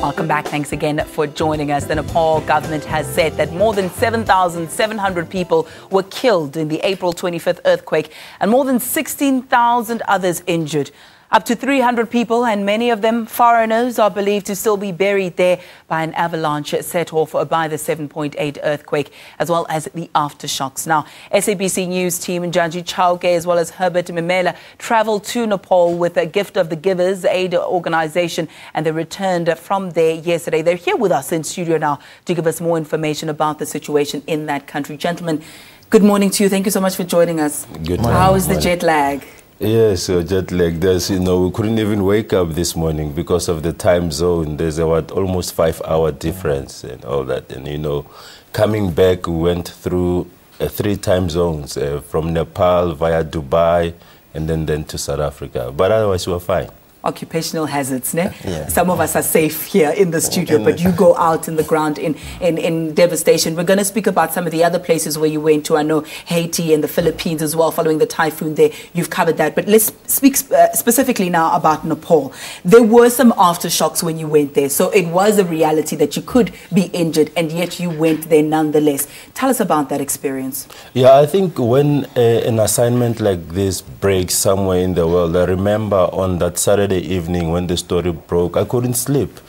Welcome back. Thanks again for joining us. The Nepal government has said that more than 7,700 people were killed in the April 25th earthquake and more than 16,000 others injured. Up to 300 people, and many of them foreigners, are believed to still be buried there by an avalanche set off by the 7.8 earthquake, as well as the aftershocks. Now, SABC News team Njanji, Chauke, as well as Herbert, Memela, travelled to Nepal with a Gift of the Givers aid organisation, and they returned from there yesterday. They're here with us in studio now to give us more information about the situation in that country. Gentlemen, good morning to you. Thank you so much for joining us. Good morning. How is the jet lag? Yes, jet lag. There's, we couldn't even wake up this morning because of the time zone. There's almost 5-hour difference and all that. And, coming back, we went through 3 time zones, from Nepal via Dubai and then to South Africa. But otherwise, we were fine. Occupational hazards, ne? Yeah. Some of us are safe here in the studio, but you go out in the ground in devastation. We're going to speak about some of the other places where you went to. I know Haiti and the Philippines as well, following the typhoon there. You've covered that. But let's speak specifically now about Nepal. There were some aftershocks when you went there. So it was a reality that you could be injured, and yet you went there nonetheless. Tell us about that experience. Yeah, I think when an assignment like this breaks somewhere in the world, I remember on that Saturday evening when the story broke, I couldn't sleep.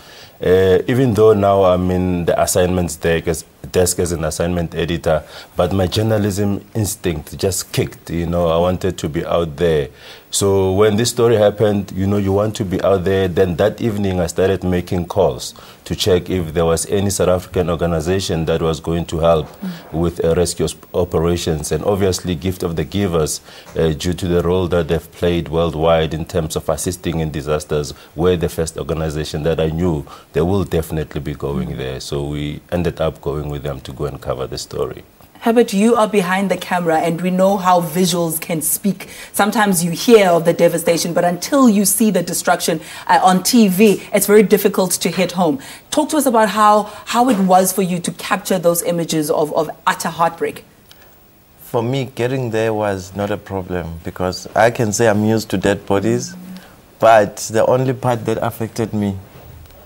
Even though now I'm in the assignments desk as an assignment editor, but my journalism instinct just kicked. I wanted to be out there. So when this story happened, you want to be out there. Then that evening I started making calls to check if there was any South African organization that was going to help with rescue operations. And obviously Gift of the Givers, due to the role that they've played worldwide in terms of assisting in disasters, were the first organization that I knew they will definitely be going there. So we ended up going with them to go and cover the story. Herbert, you are behind the camera, and we know how visuals can speak. Sometimes you hear of the devastation, but until you see the destruction on TV, it's very difficult to hit home. Talk to us about how it was for you to capture those images of utter heartbreak. For me, getting there was not a problem, because I can say I'm used to dead bodies, but the only part that affected me,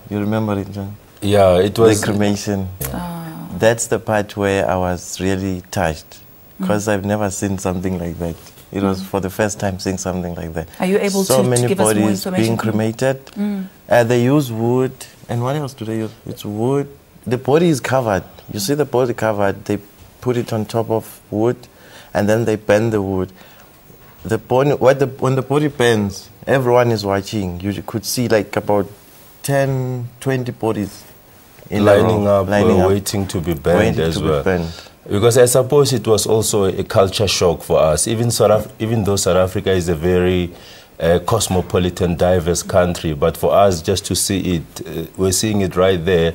you remember it, John? Yeah, it was the cremation. Yeah. That's the part where I was really touched, because I've never seen something like that. It was for the first time seeing something like that. Are you able so to many give us more bodies information? being cremated. They use wood, and what else do they use? It's wood. The body is covered. You see the body covered. They put it on top of wood, and then they bend the wood. The body, when the body bends, everyone is watching. You could see like about 10, 20 bodies lining up, waiting to be burned as well. Because I suppose it was also a culture shock for us. Even though South Africa is a very cosmopolitan, diverse country, but for us just to see it, we're seeing it right there.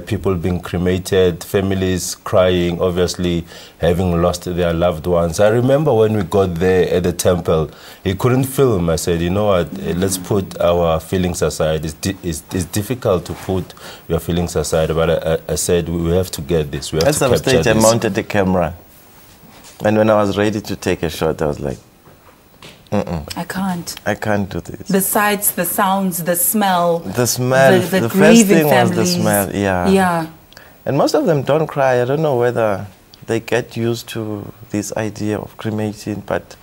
People being cremated, families crying, obviously having lost their loved ones. I remember when we got there at the temple, he couldn't film. I said, you know what, let's put our feelings aside. It's difficult to put your feelings aside, but I said, we have to get this. We have to capture this. At some stage, I mounted the camera. And when I was ready to take a shot, I was like, I can't do this. The sights, the sounds, the smell. The smell. The first thing families. was the smell, yeah. Yeah. And most of them don't cry. I don't know whether they get used to this idea of cremating, but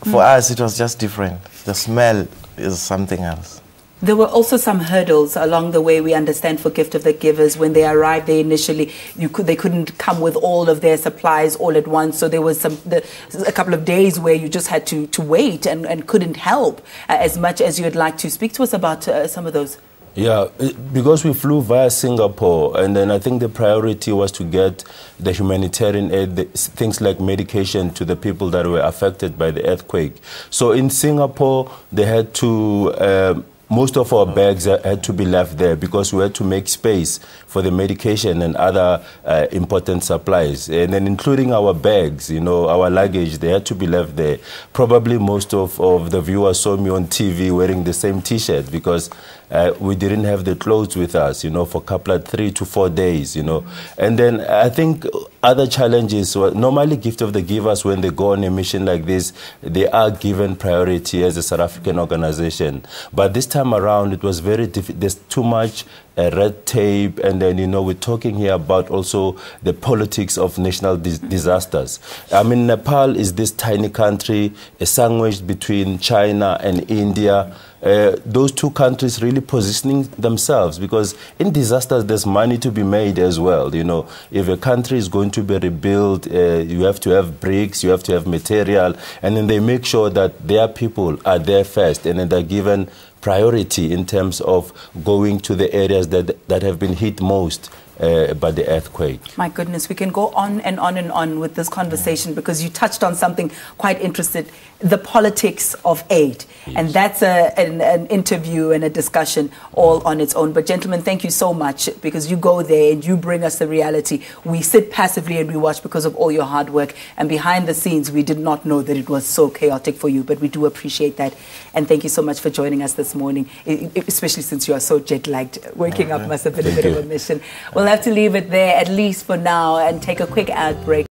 for us it was just different. The smell is something else. There were also some hurdles along the way, we understand, for Gift of the Givers. When they arrived there initially, they couldn't come with all of their supplies all at once. So there was a couple of days where you just had to wait and couldn't help as much as you'd like to. Speak to us about some of those. Yeah, because we flew via Singapore, and then I think the priority was to get the humanitarian aid, things like medication to the people that were affected by the earthquake. So in Singapore, they had to... most of our bags had to be left there because we had to make space for the medication and other important supplies. And then including our bags, our luggage, they had to be left there. Probably most of the viewers saw me on TV wearing the same T-shirt because we didn't have the clothes with us, for a couple of 3 to 4 days, And then I think other challenges, well, normally gift of the givers, when they go on a mission like this, they are given priority as a South African organization. But this time around, it was very difficult. There's too much red tape, and then, you know, we're talking here about also the politics of national disasters. I mean, Nepal is this tiny country, sandwiched between China and India. Those two countries really positioning themselves, because in disasters there's money to be made as well. You know, if a country is going to be rebuilt, you have to have bricks, you have to have material, and then they make sure that their people are there first, and then they're given priority in terms of going to the areas that have been hit most by the earthquake. My goodness, we can go on and on and on with this conversation, because you touched on something quite interesting, the politics of aid. Yes. And that's an interview and a discussion all on its own. But gentlemen, thank you so much, because you go there and you bring us the reality. We sit passively and we watch because of all your hard work. And behind the scenes, we did not know that it was so chaotic for you, but we do appreciate that. And thank you so much for joining us this morning, especially since you are so jet-lagged. Waking up must have been a bit of a mission. We'll have to leave it there, at least for now, and take a quick ad break.